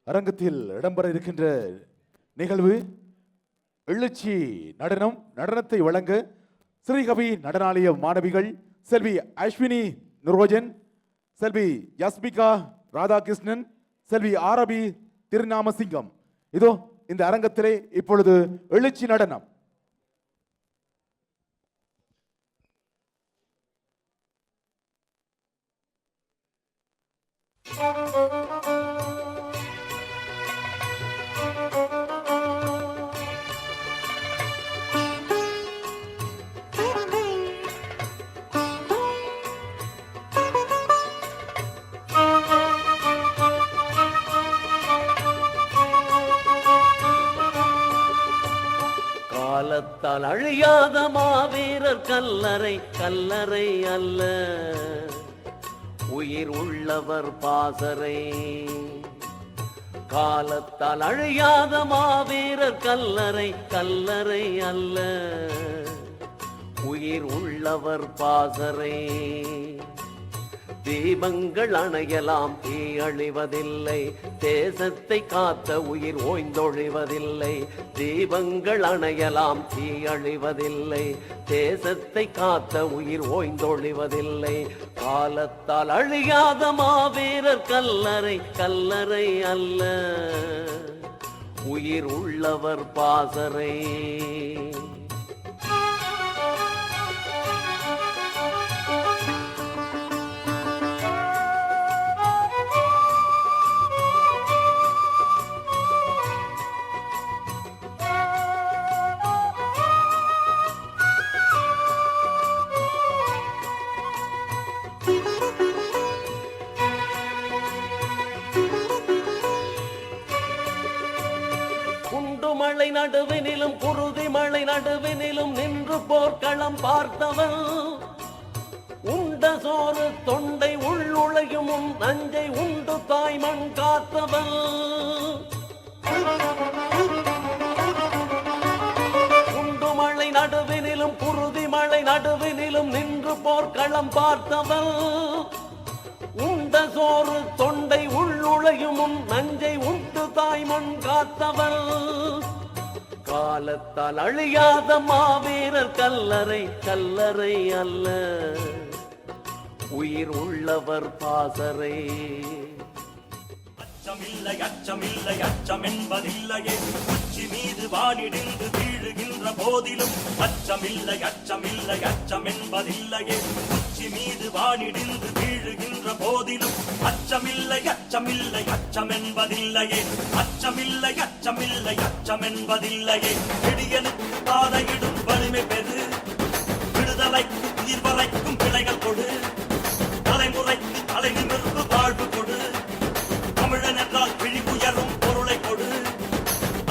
அரங்கத்தில் இடம்பெற இருக்கின்ற நிகழ்வு எழுச்சி நடனத்தை வழங்க ஸ்ரீகவி நடனாலய மாணவிகள் செல்வி அஸ்வினி நிரோஜன், செல்வி யஸ்மிகா ராதாகிருஷ்ணன், செல்வி ஆரபி திருநாமசிங்கம். இதோ இந்த அரங்கத்திலே இப்பொழுது எழுச்சி நடனம். காலத்தால் அழியாத மாவீரர் கல்லறை கல்லறை அல்ல, உயிர் உள்ளவர் பாசறை. காலத்தால் அழியாத மாவீரர் கல்லறை கல்லறை அல்ல, உயிர் உள்ளவர் பாசறை. தீபங்கள் அணையலாம் தீ அழிவதில்லை, தேசத்தை காத்த உயிர் ஓய்ந்தொழிவதில்லை. தீபங்கள் அணையலாம் தீ அழிவதில்லை, தேசத்தை காத்த உயிர் ஓய்ந்தொழிவதில்லை. காலத்தால் அழியாத மாவீரர் கல்லறை கல்லறை அல்ல, உயிர் உள்ளவர் பாசறை. மழை நடுவினிலும் குருதி மழை நடுவினிலும் நின்று போர்க்களம் பார்த்தவன், உண்ட சோறு தொண்டை உள்ளுழையும் நஞ்சை உண்டு தாய்மண் காத்தவன். உண்டு மழை நடுவினிலும் குருதி மழை நடுவினிலும் நின்று போர்க்களம் பார்த்தவன், உண்ட சோறு தொண்டை உள்ளுழையும் நஞ்சை உண்டு தாய்மண் காத்தவன். காலத்தால் அழியாத மாவீரர் கல்லறை கல்லறை அல்ல, உயிர் உள்ளவர் பாசறை. அச்சமில்லை அச்சமில்லை அச்சம் என்பதில்லையே, உச்சி மீது வானிடிந்து வீழுகின்ற போதிலும். அச்சமில்லை அச்சமில்லை அச்சம் என்பதில்லையே, உச்சி மீது வானிடிந்து வீழுகின்ற போதிலும். அச்சமில்லை அச்சமில்லை அச்சம் என்பதில்லையே, அச்சமில்லை அச்சமில்லை அச்சம் என்பதில்லையே. விடியலுக்கு பாதையிடும் வலிமை பெறு, விடுதலைக்கு உயிர் வரைக்கும் பிழைகள் கொடு, தலைமுறைக்கு தலை நிமிர்ந்து வாழ்வு கொடு, தமிழன் என்றால் விழிப்புயரும் பொருளை கொடு.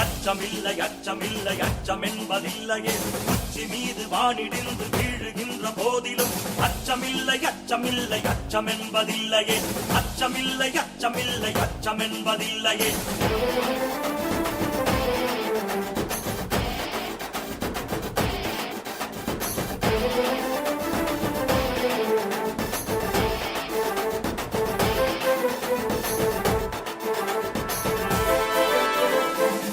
அச்சமில்லை அச்சமில்லை அச்சம் என்பதில்லையே, உச்சி மீது வானிடிந்து வீழுகின்ற போதிலும். அச்சமில்லை அச்சமில்லை அச்சம் என்பதில்லையே, அச்சமில்லை அச்சமில்லை அச்சம் என்பதில்லையே.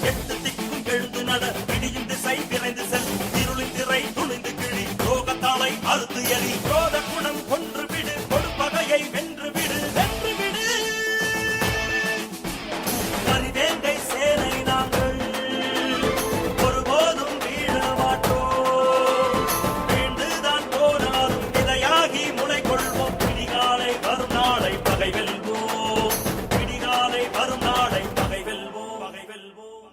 எட்டு திக்கும் எழுந்து நட, இடியும் திசை விரைந்து செல், இருளின் திரை துணிந்து கிழி, ரோகத்தாலை அறுத்து எறி. ரோத குணம் கொன்று விடு, கொடுப்பகையை வென்று விடு வென்று விடு. கரிவேங்கை சேனை நாங்கள் ஒருபோதும் வீழ மாட்டோம், வீழ்ந்துதான் போனாலும் விதையாகி முளை கொள்வோம். பிடிகாலை வரும் நாளை பகை வெல்வோம், பிடிகாலை வரும் நாளை பகை வெல்வோம் பகை வெல்வோம்.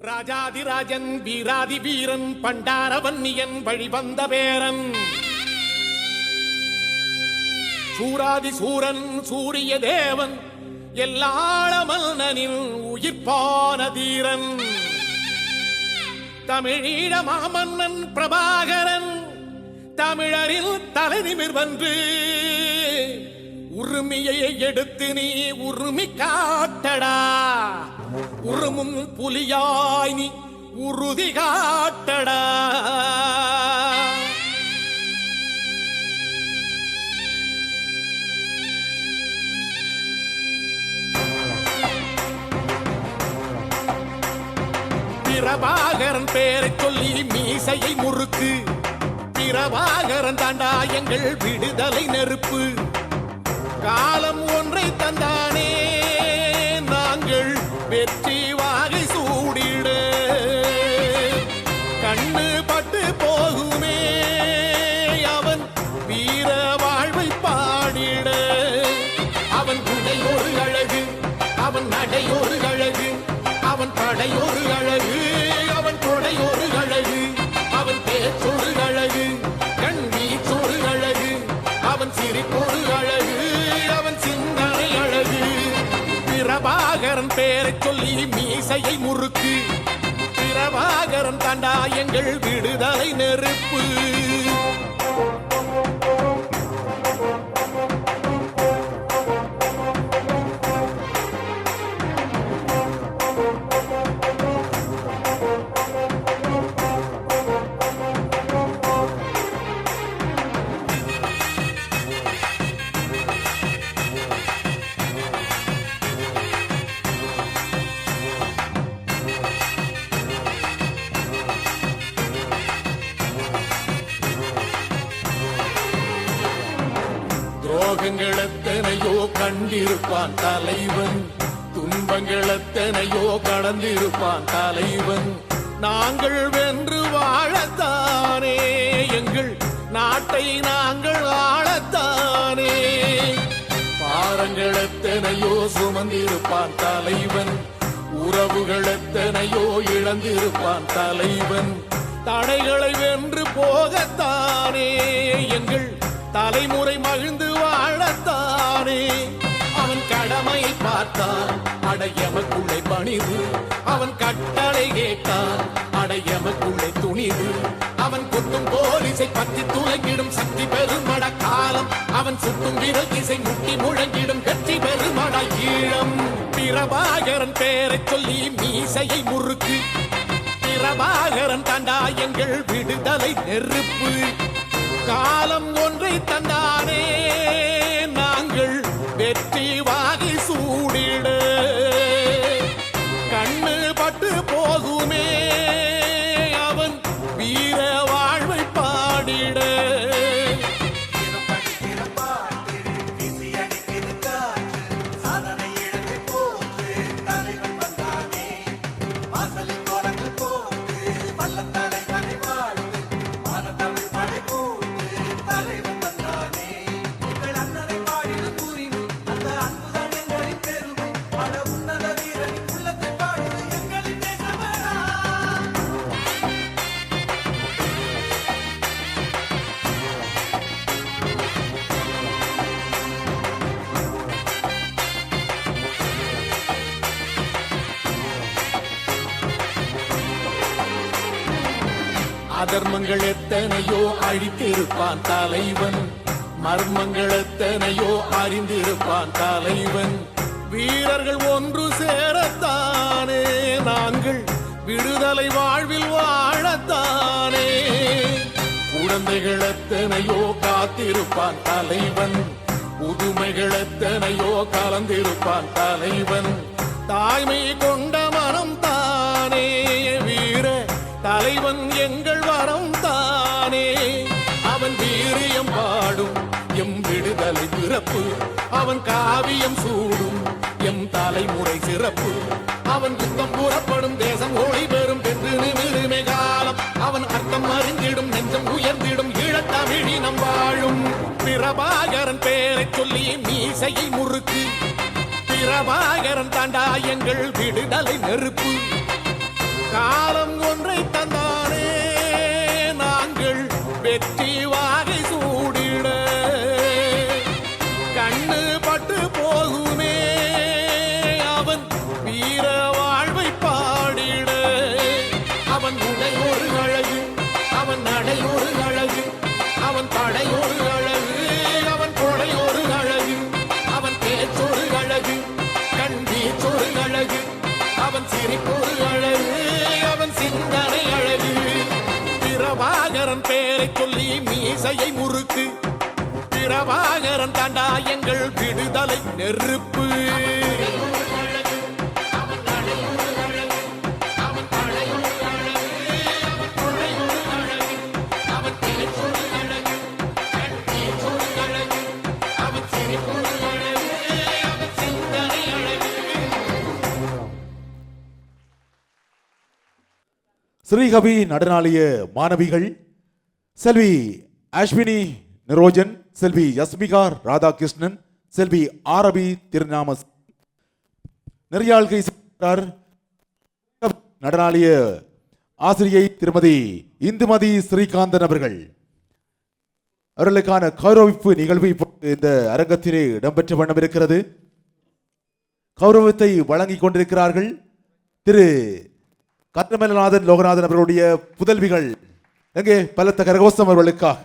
ராஜாதிராஜன் வீராதி வீரன் பண்டாரவன்னியன் வழிவந்த பேரன், சூராதி சூரன் சூரிய தேவன் எல்லாள மன்னனின் உயிர்ப்பான தீரன். தமிழீழ மாமன்னன் பிரபாகரன் தமிழரில் தலை நிமிர்வன்று, உரிமையை எடுத்து நீ உரிமை காட்டடா, உருமும் புலியாய் நீ உறுதி காட்டடா. பிரபாகரன் பேரை சொல்லி மீசையை முறுக்கு. பிரபாகரன் தாண்டா எங்கள் விடுதலை நெருப்பு. காலம் ஒன்றை தந்தானே நாங்கள் வெற்றி வாகை சூடிட. கண்ணு பட்டு போகுமே அவன் வீர வாழ்வை பாடிட. அவன் குடை ஒரு அழகு, அவன் நடை ஒரு அழகு, அவன் படை ஒரு அழகு, அவன் கொடை ஒரு அழகு, அவன் பேச்சொரு அழகு, கண் வீச்சொரு அழகு, அவன் சிரிப்பொரு அழகு, அவன் சிந்தனை அழகு. பிரபாகரன் பேரை சொல்லி மீசையை முறுக்கு. பிரபாகரன் தாண்டா எங்கள் விடுதலை நெருப்பு. துரோகங்கள் எத்தனையோ கண்டிருப்பான் தலைவன், துன்பங்கள் எத்தனையோ கடந்திருப்பான் தலைவன். நாங்கள் வென்று வாழத்தானே எங்கள் நாட்டை நாங்கள் ஆளத்தானே. பாரங்கள் எத்தனையோ சுமந்திருப்பான் தலைவன், உறவுகள் எத்தனையோ இழந்திருப்பான் தலைவன். தடைகளை வென்று போகத்தானே எங்கள் தலைமுறை மகிழ்ந்து வாழத்தானே. அவன் கடமையை பார்த்தான் அடையமக்குள்ளே பணிவு, அவன் கட்டளை கேட்டான் அடையமக்குள்ளே துணிவு. அவன் குத்தும் போலீசை பற்றி துளைக்கிடும் சக்தி பெருமட காலம், அவன் சுட்டும் விரல் திசை முட்டி முழங்கிடும் கட்சி பெருமட ஈழம். பிரபாகரன் பேரை சொல்லி மீசையை முறுக்கு. பிரபாகரன் தாண்டா எங்கள் விடுதலை நெருப்பு. காலம் ஒன்றை தந்தானே நாங்கள் வெற்றி வாகை சூடிட. கண்ணு பட்டு போகுமே அவன் வீர வாழ்வை பாடிட. அதர்மங்கள் எத்தனையோ அழித்திருப்பான் தலைவன், மர்மங்கள் எத்தனையோ அறிந்திருப்பான் தலைவன். வீரர்கள் ஒன்று சேரத்தானே நாங்கள் விடுதலை வாழ்வில் வாழத்தானே. குழந்தைகள் எத்தனையோ காத்திருப்பான் தலைவன், புதுமைகள் எத்தனையோ கலந்திருப்பான் தலைவன். தாய்மை கொண்ட மனம் தானே வீர தலைவன் எங்கள் வரம் தானே. அவன் வீரியம் பாடும் எம் விடுதலை பிறப்பு, அவன் காவியம் சூடும் எம் தலைமுறை சிறப்பு. அவன் யுத்தம் கூறப்படும் தேசம் ஒளி பெறும் என்று நிமிருமே காலம். அவன் அர்த்தம் அறிந்திடும் நெஞ்சம் உயர்ந்திடும் ஈழத்தமிழினம் வாழும். பிரபாகரன் பேரை சொல்லி மீசையை முறுக்கு. பிரபாகரன் தாண்டா எங்கள் விடுதலை நெருப்பு. காலம் ஒன்றை தந்தானே நாங்கள் வெற்றி வாகை சூடிட. கண்ணு பட்டு போகுமே அவன் வீர வாழ்வை பாடிட. அவன் உடை ஒரு அழகு, அவன் நடை ஒரு அழகு, அவன் படை ஒரு அழகு, அவன் கொடை ஒரு அழகு, அவன் பேச்சொரு அழகு, கண் வீச்சொரு அழகு, அவன் சிரிப்பொரு அழகு, அவன் சிந்தனை அழகு. பிரபாகரன் பேரை சொல்லி மீசையை முறுக்கு. பிரபாகரன் தாண்டா எங்கள் விடுதலை நெருப்பு. ஸ்ரீகவி நடனாலய மாணவிகள் செல்வி அஸ்வினி நிரோஜன், செல்வி யஸ்மிகா ராதாகிருஷ்ணன், செல்வி ஆரபி திருநாம நெறியாள்கை நடனாலய ஆசிரியை திருமதி இந்துமதி ஸ்ரீகாந்தன் அவர்கள். அவர்களுக்கான கௌரவிப்பு நிகழ்வு இந்த அரங்கத்திலே இடம்பெற்ற வண்ணம் இருக்கிறது. கௌரவத்தை வழங்கிக் கொண்டிருக்கிறார்கள் திரு கதிரமேலநாதன் லோகநாதன் அவர்களுடைய புதல்விகள். எங்கே பலத்த கரகோஷம் அவர்களுக்காக.